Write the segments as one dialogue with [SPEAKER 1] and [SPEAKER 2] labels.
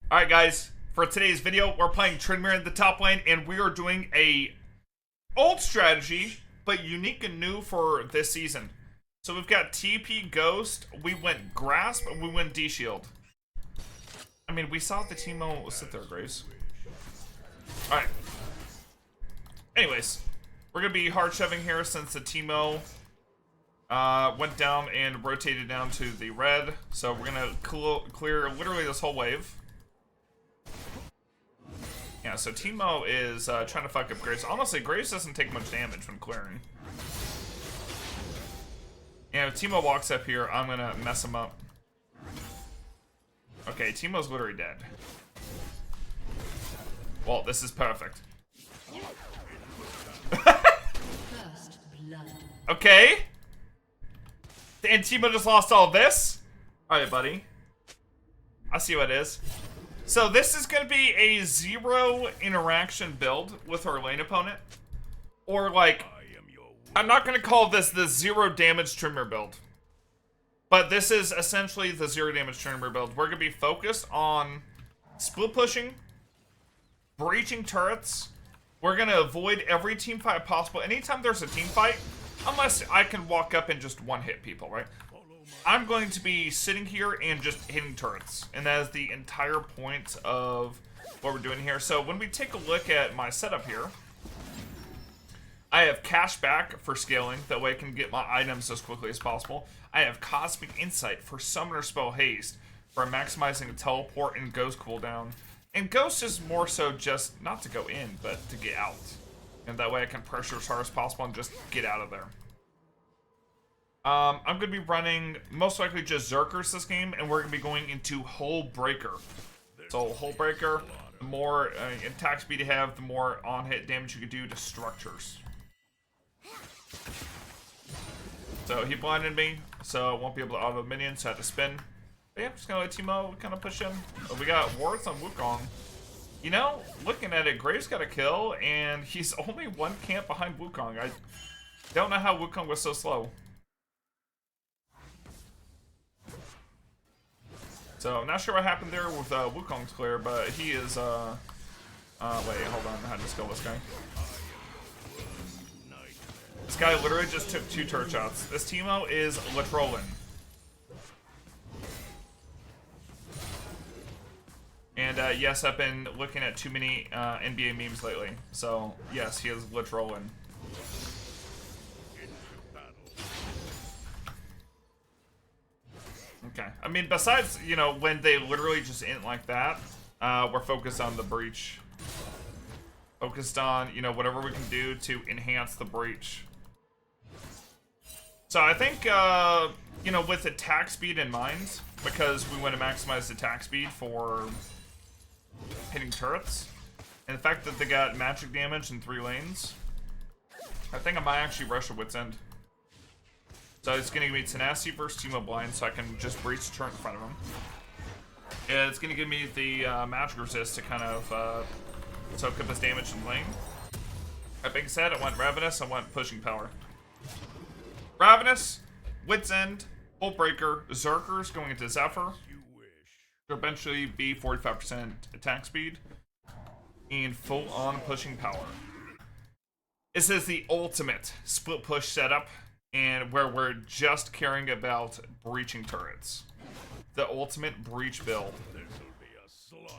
[SPEAKER 1] Alright guys, for today's video, we're playing Tryndamere in the top lane, and we are doing a old strategy, but unique and new for this season. So we've got TP Ghost, we went Grasp, and we went D-Shield. I mean, we saw the Teemo sit there, Graves. Alright. Anyways, we're going to be hard shoving here since the Teemo went down and rotated down to the red. So we're going to clear literally this whole wave. Yeah, so Teemo is trying to fuck up Graves. Honestly, Graves doesn't take much damage when clearing. And if Teemo walks up here, I'm gonna mess him up. Okay, Teemo's literally dead. Well, this is perfect. Okay. And Teemo just lost all this? Alright, buddy. I see what it is. So this is going to be a zero interaction build with our lane opponent. Or like, I'm not going to call this the zero damage Tryndamere build. But this is essentially the zero damage Tryndamere build. We're going to be focused on split pushing, breaching turrets. We're going to avoid every team fight possible. Anytime there's a team fight, unless I can walk up and just one-hit people, right? I'm going to be sitting here and just hitting turrets. And that is the entire point of what we're doing here. So when we take a look at my setup here, I have cash back for scaling. That way I can get my items as quickly as possible. I have Cosmic Insight for Summoner Spell Haste for maximizing a teleport and Ghost cooldown. And Ghost is more so just not to go in, but to get out. And that way I can pressure as hard as possible and just get out of there. I'm going to be running most likely just Zerkers this game, and we're going to be going into Hullbreaker. So Hullbreaker, the more attack speed you have, the more on-hit damage you can do to structures. So he blinded me, so I won't be able to auto minions, so I had to spin. But yeah, just going to let Teemo kind of push in. We got wards on Wukong. You know, looking at it, Graves got a kill, and he's only one camp behind Wukong. I don't know how Wukong was so slow. So, I'm not sure what happened there with Wukong's clear, but he is, wait, hold on, I had to skill this guy. This guy literally just took 2 turret shots. This Teemo is Latrolin. And, yes, I've been looking at too many NBA memes lately. So, yes, he is Latrolin. Okay. I mean, besides, you know, when they literally just int like that, we're focused on the breach. Focused on, you know, whatever we can do to enhance the breach. So I think, you know, with attack speed in mind, because we want to maximize attack speed for hitting turrets, and the fact that they got magic damage in 3 lanes, I think I might actually rush a Wit's End. So it's going to give me Tenacity versus Teemo Blind, so I can just breach the turret in front of him. And it's going to give me the magic resist to kind of soak up his damage in lane. That being said, I went Ravenous, I went Pushing Power. Ravenous, Wit's End, Hullbreaker, Zerkers going into Zephyr. To eventually be 45% attack speed. And full-on Pushing Power. This is the ultimate split push setup. And where we're just caring about breaching turrets. The ultimate breach build.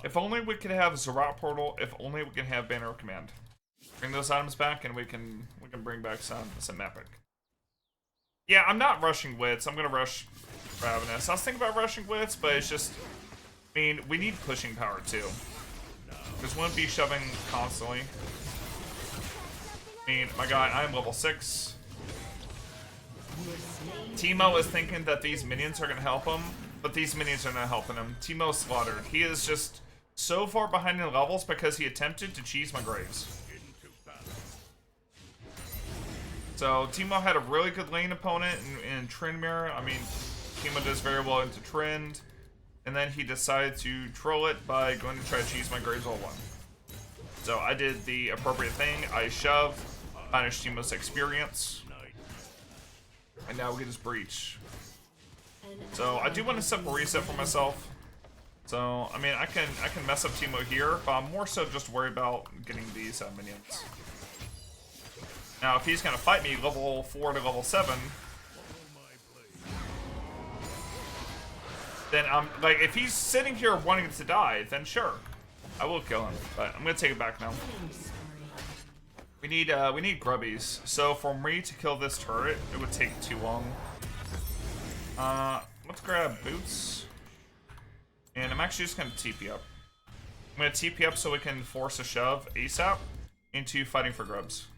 [SPEAKER 1] If only we could have Zerat Portal, if only we can have Banner of Command. Bring those items back and we can bring back some epic. Yeah, I'm not rushing Wits, I'm gonna rush Ravenous. I was thinking about rushing Wits, but it's just, I mean, we need pushing power too. Because we won't be shoving constantly. I mean, my guy, I am level 6. Teemo is thinking that these minions are going to help him, but these minions are not helping him. Teemo slaughtered. He is just so far behind in levels because he attempted to cheese my Graves. So Teemo had a really good lane opponent in Tryndamere. I mean, Teemo does very well into Trynd, and then he decided to troll it by going to try to cheese my Graves all one. So I did the appropriate thing. I shoved, punished Teemo's experience. And now we get his breach. So I do want to set a reset for myself. So, I mean, I can mess up Teemo here, but I'm more so just worried about getting these minions. Now, if he's gonna fight me level 4 to level 7, then I'm like, if he's sitting here wanting to die, then sure, I will kill him. But I'm gonna take it back now. We need grubbies. So for me to kill this turret, it would take too long. Let's grab boots. And I'm actually just gonna TP up. I'm gonna TP up so we can force a shove ASAP into fighting for grubs.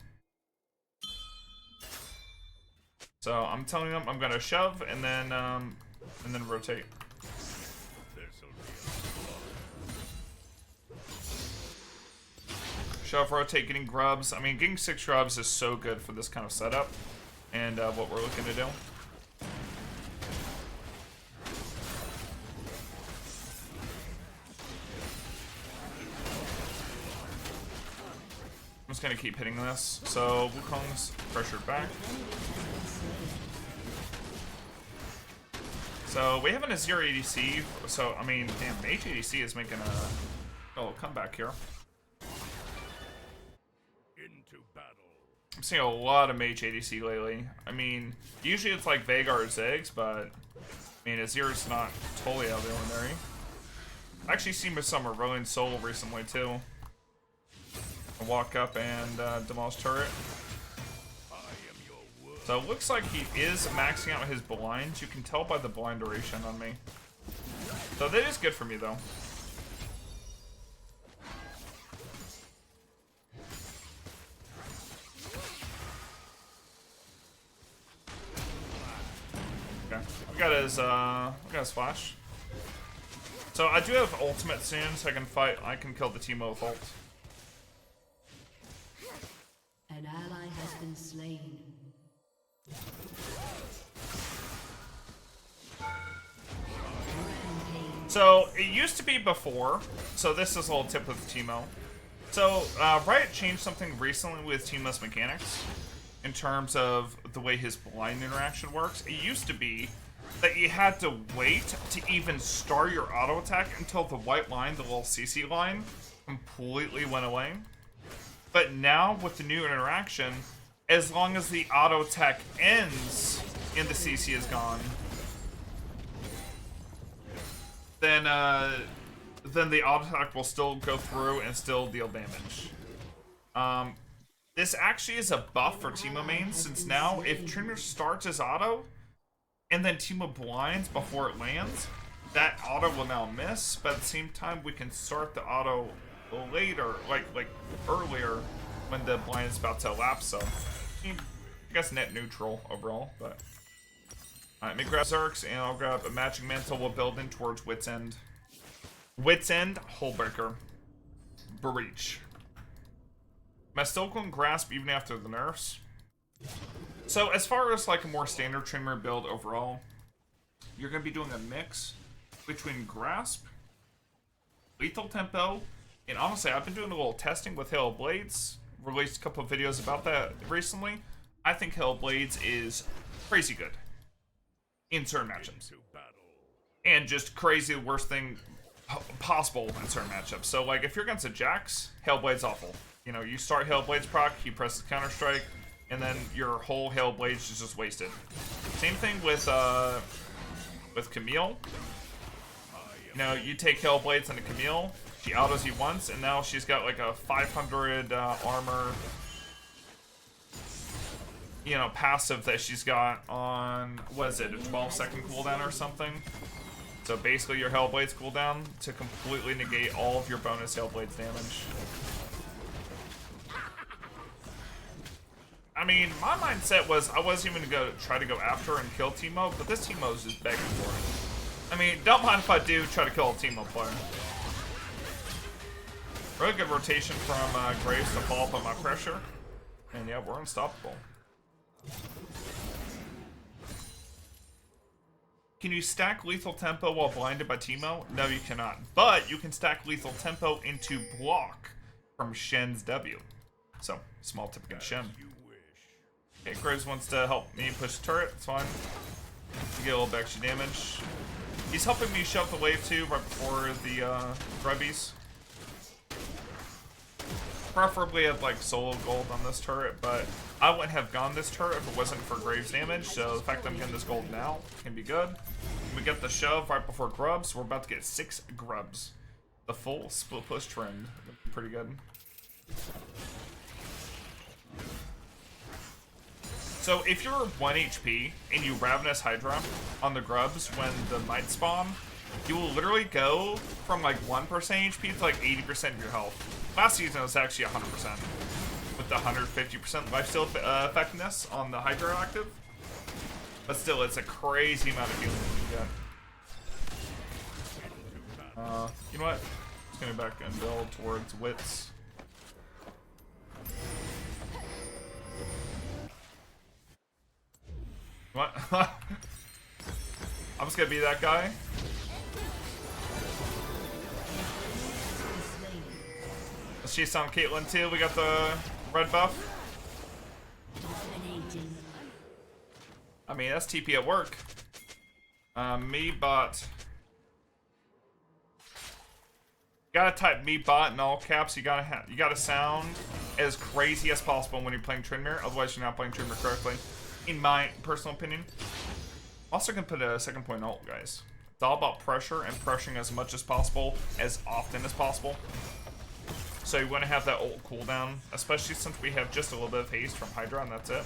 [SPEAKER 1] So I'm telling them I'm gonna shove and then rotate. Shove, rotate, getting grubs. I mean, getting 6 grubs is so good for this kind of setup and what we're looking to do. I'm just gonna keep hitting this. So Wukong's pressured back. So we have an Azir ADC. So I mean, damn, Mage ADC is making a comeback here. I'm seeing a lot of Mage ADC lately. I mean, usually it's like Veigar or Ziggs, but I mean, Azir's not totally out of the ordinary. I actually seen some Heroic Soul recently too. Walk up and demolish turret. So it looks like he is maxing out his blinds. You can tell by the blind duration on me. So that is good for me though. Okay, we got his flash. So I do have ultimate soon, so I can kill the Teemo with ult.
[SPEAKER 2] An ally has been slain.
[SPEAKER 1] So it used to be before. So this is a little tip with Teemo. So Riot changed something recently with Teemo's mechanics in terms of the way his blind interaction works. It used to be that you had to wait to even start your auto attack until the white line, the little CC line, completely went away. But now, with the new interaction, as long as the auto attack ends and the CC is gone, then the auto attack will still go through and still deal damage. This actually is a buff for Teemo mains, since now if Tryndamere starts his auto and then Teemo blinds before it lands, that auto will now miss. But at the same time, we can start the auto later, like earlier, when the blind is about to elapse. So I guess net neutral overall. But alright, let me grab Zerks and I'll grab a Magic Mantle. We'll build in towards Wit's End. Wit's End, Hullbreaker, Breach. Am I still going Grasp even after the nerfs? So as far as like a more standard Tryndamere build overall, you're going to be doing a mix between Grasp, Lethal Tempo, and honestly, I've been doing a little testing with Hail Blades. Released a couple of videos about that recently. I think Hail Blades is crazy good in certain matchups. And just crazy, the worst thing possible in certain matchups. So like if you're against a Jax, Hail Blade's awful. You know, you start Hail Blades proc, he presses Counter Strike, and then your whole Hail Blades is just wasted. Same thing with Camille. You know, you take Hail Blades into Camille, she autos you once, and now she's got like a 500 armor, you know, passive that she's got on, what is it, a 12-second cooldown or something? So basically your Hellblade's cooldown to completely negate all of your bonus Hellblade's damage. I mean, my mindset was I wasn't even going to try to go after and kill Teemo, but this Teemo is just begging for it. I mean, don't mind if I do try to kill a Teemo player. Really good rotation from Graves to follow up on my pressure. And yeah, we're unstoppable. Can you stack Lethal Tempo while blinded by Teemo? No, you cannot. But you can stack Lethal Tempo into block from Shen's W. So, small tip against Shen. Okay, Graves wants to help me push the turret. It's fine. You get a little bit extra damage. He's helping me shove the wave too right before the grubbies. Preferably at like solo gold on this turret, but I wouldn't have gone this turret if it wasn't for Graves damage, so the fact that I'm getting this gold now can be good. We get the shove right before grubs. We're about to get 6 grubs. The full split push trend. Pretty good. So if you're 1 HP and you Ravenous Hydra on the grubs when the might spawn, you will literally go from like 1% HP to like 80% of your health. Last season it was actually 100% with the 150% lifesteal effectiveness on the Hydra active. But still, it's a crazy amount of healing you get. You know what? Just gonna back and build towards wits. What? I'm just gonna be that guy. Let's chase on Caitlyn too. We got the red buff. I mean, that's TP at work. Me bot. Gotta type me bot in all caps. You gotta sound as crazy as possible when you're playing Tryndamere. Otherwise, you're not playing Tryndamere correctly. In my personal opinion. Also can put a second point ult, guys. It's all about pressure and pressuring as much as possible, as often as possible. So you want to have that ult cooldown, especially since we have just a little bit of haste from Hydra, and that's it.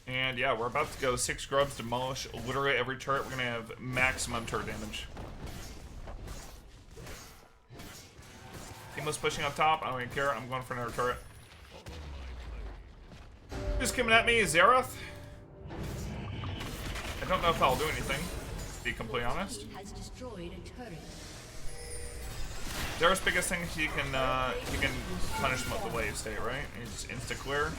[SPEAKER 1] And yeah, we're about to go 6 grubs, demolish literally every turret. We're gonna have maximum turret damage. Team was pushing up top. I don't even care. I'm going for another turret. Who's coming at me? Xerath? I don't know if I'll do anything, to be completely honest. Xerath's biggest thing is he can punish him with the wave state, right? He just insta clear.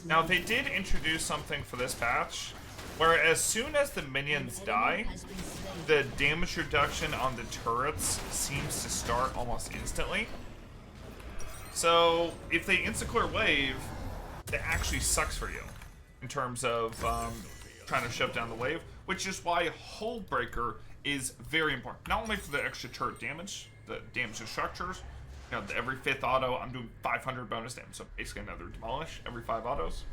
[SPEAKER 1] Now they did introduce something for this patch, where as soon as the minions die, the damage reduction on the turrets seems to start almost instantly. So if they insta-clear wave, it actually sucks for you in terms of trying to shove down the wave, which is why Hullbreaker is very important. Not only for the extra turret damage, the damage to structures, you know, every 5th auto, I'm doing 500 bonus damage, so basically another demolish every 5 autos.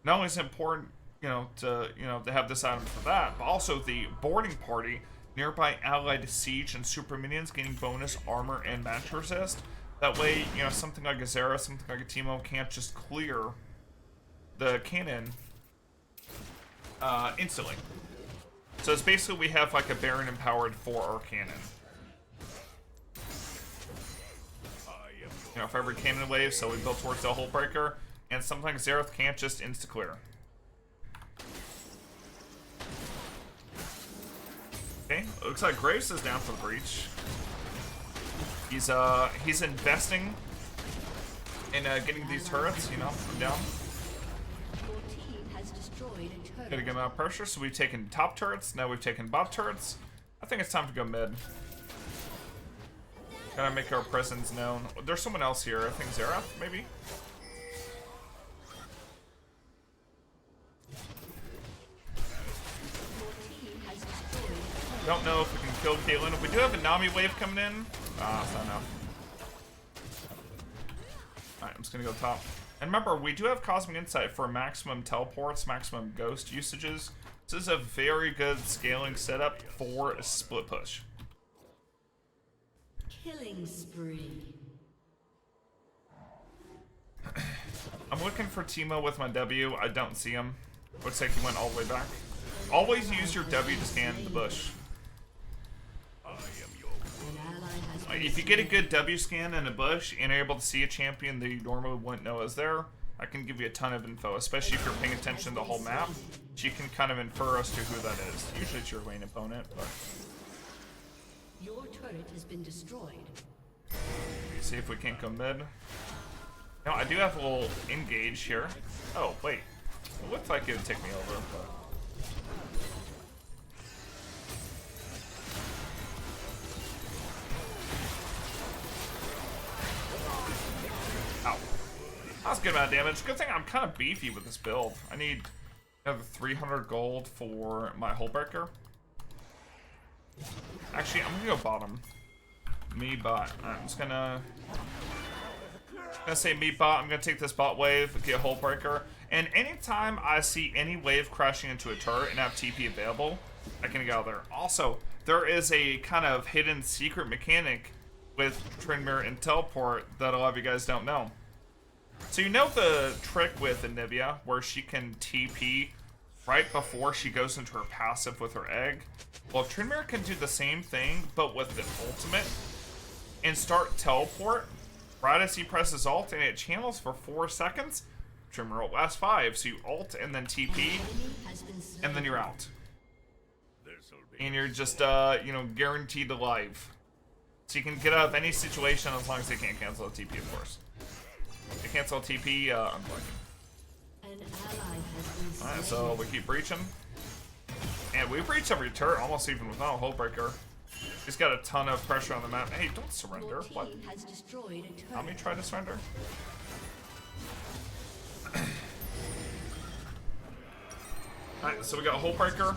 [SPEAKER 1] Not only is it important, to have this item for that, but also the boarding party, nearby allied siege and super minions getting bonus armor and match resist. That way, something like a Xerath, something like a Teemo can't just clear the cannon instantly. So it's basically we have like a Baron empowered for our cannon. For every cannon wave, so we built towards the Hullbreaker, and sometimes Xerath can't just insta-clear. Okay, looks like Graves is down for the breach. He's investing in getting these turrets, from down. Gotta get him out of pressure, so we've taken top turrets, now we've taken bot turrets. I think it's time to go mid. Gotta make our presence known. There's someone else here, I think Xerath, maybe? Don't know if we can kill Caitlyn. If we do have a Nami wave coming in, it's not enough. Alright, I'm just gonna go top. And remember, we do have Cosmic Insight for maximum teleports, maximum ghost usages. This is a very good scaling setup for a split push.
[SPEAKER 2] Killing spree.
[SPEAKER 1] I'm looking for Teemo with my W. I don't see him. Looks like he went all the way back. Always use your W to scan the bush. If you get a good W scan in a bush and are able to see a champion that you normally wouldn't know is there, I can give you a ton of info, especially if you're paying attention to the whole map. You can kind of infer as to who that is. Usually it's your lane opponent, but...
[SPEAKER 2] Your turret has been destroyed.
[SPEAKER 1] See if we can't go mid. No, I do have a little engage here. Oh, wait. It looked like it would take me over, but... Ow. a good amount of damage. Good thing I'm kind of beefy with this build. I need another 300 gold for my Hullbreaker. Actually, I'm gonna go bottom. Me bot. I'm just gonna say me bot. I'm gonna take this bot wave, get Hullbreaker. And anytime I see any wave crashing into a turret and have TP available, I can get out there. Also, there is a kind of hidden secret mechanic with Tryndamere and teleport that a lot of you guys don't know. So you know the trick with Anivia where she can TP right before she goes into her passive with her egg? Well, Tryndamere can do the same thing, but with the ultimate, and start teleport right as he presses ult, and it channels for 4 seconds. Tryndamere will last 5, so you ult and then TP, and then you're out. And you're just, you know, guaranteed alive. So you can get out of any situation as long as they can't cancel a TP, of course. If they cancel a TP, unblock. Alright, so we keep breaching. And we breach every turret, almost even without a Hullbreaker. He's got a ton of pressure on the map. Hey, don't surrender. What? Let me try to surrender. Alright, so we got a Hullbreaker.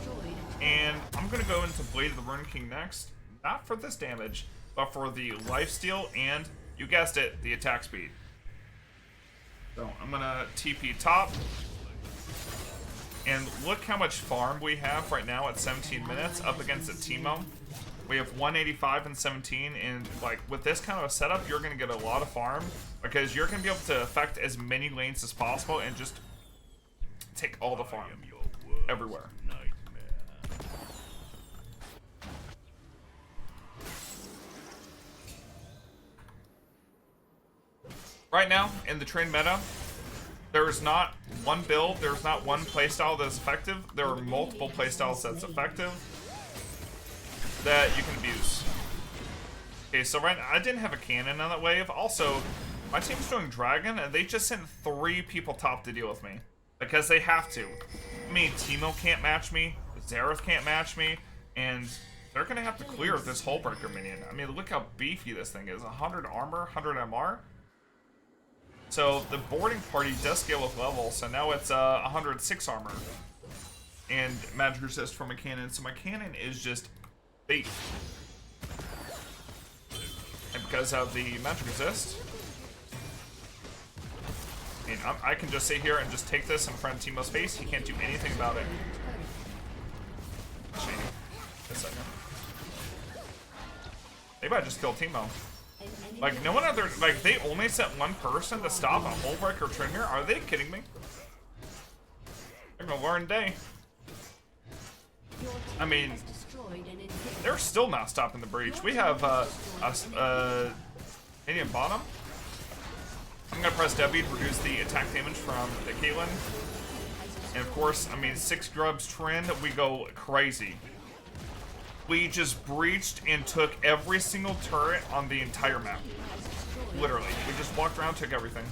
[SPEAKER 1] And I'm going to go into Blade of the Rune King next. Not for this damage, but for the lifesteal and, you guessed it, the attack speed. So I'm going to TP top. And look how much farm we have right now at 17 minutes up against a Teemo. We have 185 and 17, and like with this kind of a setup, you're going to get a lot of farm because you're going to be able to affect as many lanes as possible and just take all the farm everywhere. Right now, in the Trynd meta, there is not one build, there's not one playstyle that's effective. There are multiple playstyles that's effective that you can abuse. Okay, so right now, I didn't have a cannon on that wave. Also, my team's doing Dragon, and they just sent 3 people top to deal with me. Because they have to. I mean, Teemo can't match me, Xerath can't match me, and they're going to have to clear this Hullbreaker minion. I mean, look how beefy this thing is. 100 armor, 100 MR. So the boarding party does scale with level, so now it's 106 armor. And magic resist for my cannon, so my cannon is just beat. And because of the magic resist, I mean, I can just sit here and just take this in front of Teemo's face. He can't do anything about it. Shady. A second. Maybe I just killed Teemo. Like, no one other, like, they only sent one person to stop a Hullbreaker Tryndamere? Are they kidding me? They're gonna learn day. I mean, they're still not stopping the breach. We have, Indian bottom. I'm gonna press W to reduce the attack damage from the Caitlyn. And of course, I mean, 6 grubs Trynd, we go crazy. We just breached and took every single turret on the entire map. Literally. We just walked around, took everything.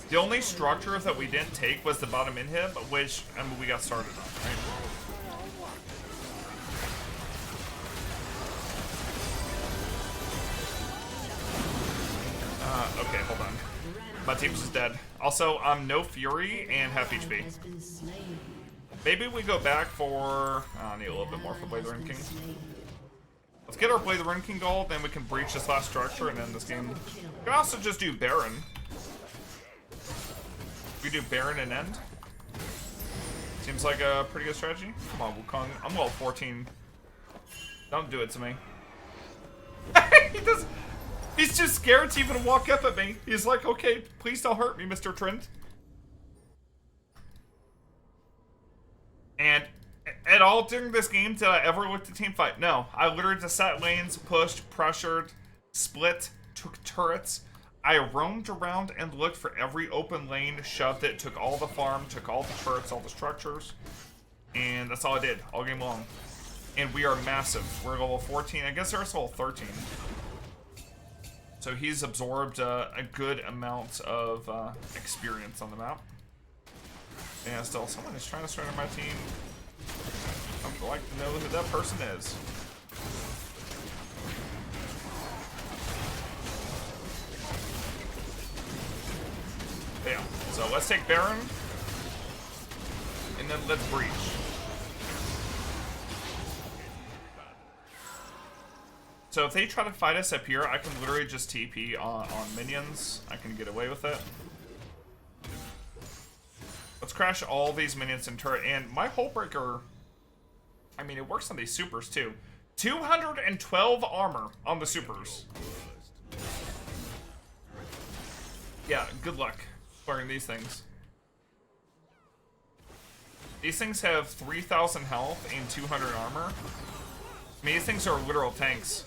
[SPEAKER 1] The only structure that we didn't take was the bottom inhib, which, I mean, we got started on, right? Okay, hold on. My team's just dead. Also, I'm no Fury and half HP. Maybe we go back for... I need a little bit more for Blade of the Rune King. Let's get our Blade of the Rune King gold, then we can breach this last structure and end this game. We can also just do Baron. We do Baron and end. Seems like a pretty good strategy. Come on, Wukong. I'm level 14. Don't do it to me. He's too scared to even walk up at me. He's like, okay, please don't hurt me, Mr. Trynd. And at all during this game did I ever look to team fight? No. I literally just sat lanes, pushed, pressured, split, took turrets. I roamed around and looked for every open lane, shoved it, took all the farm, took all the turrets, all the structures. And that's all I did, all game long. And we are massive. We're level 14. I guess there's level 13. So he's absorbed a good amount of experience on the map. Yeah, still, someone is trying to surrender my team. I'd like to know who that person is. So let's take Baron. And then let's breach. So if they try to fight us up here, I can literally just TP on minions. I can get away with it. Let's crash all these minions in turret. And my Hullbreaker, I mean, it works on these supers too. 212 armor on the supers. Yeah, good luck firing these things. These things have 3,000 health and 200 armor. I mean, these things are literal tanks.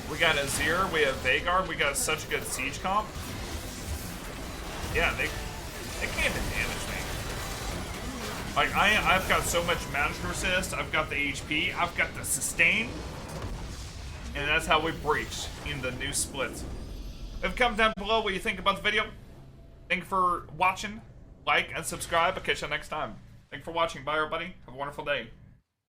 [SPEAKER 1] We got Azir, we have Veigar, we got such a good siege comp. Yeah, they can't even damage me. Like, I've got so much magic resist, I've got the HP, I've got the sustain. And that's how we breach in the new split. Leave a comment down below what you think about the video. Thank you for watching. Like and subscribe. I'll catch you next time. Thank you for watching. Bye, everybody. Have a wonderful day.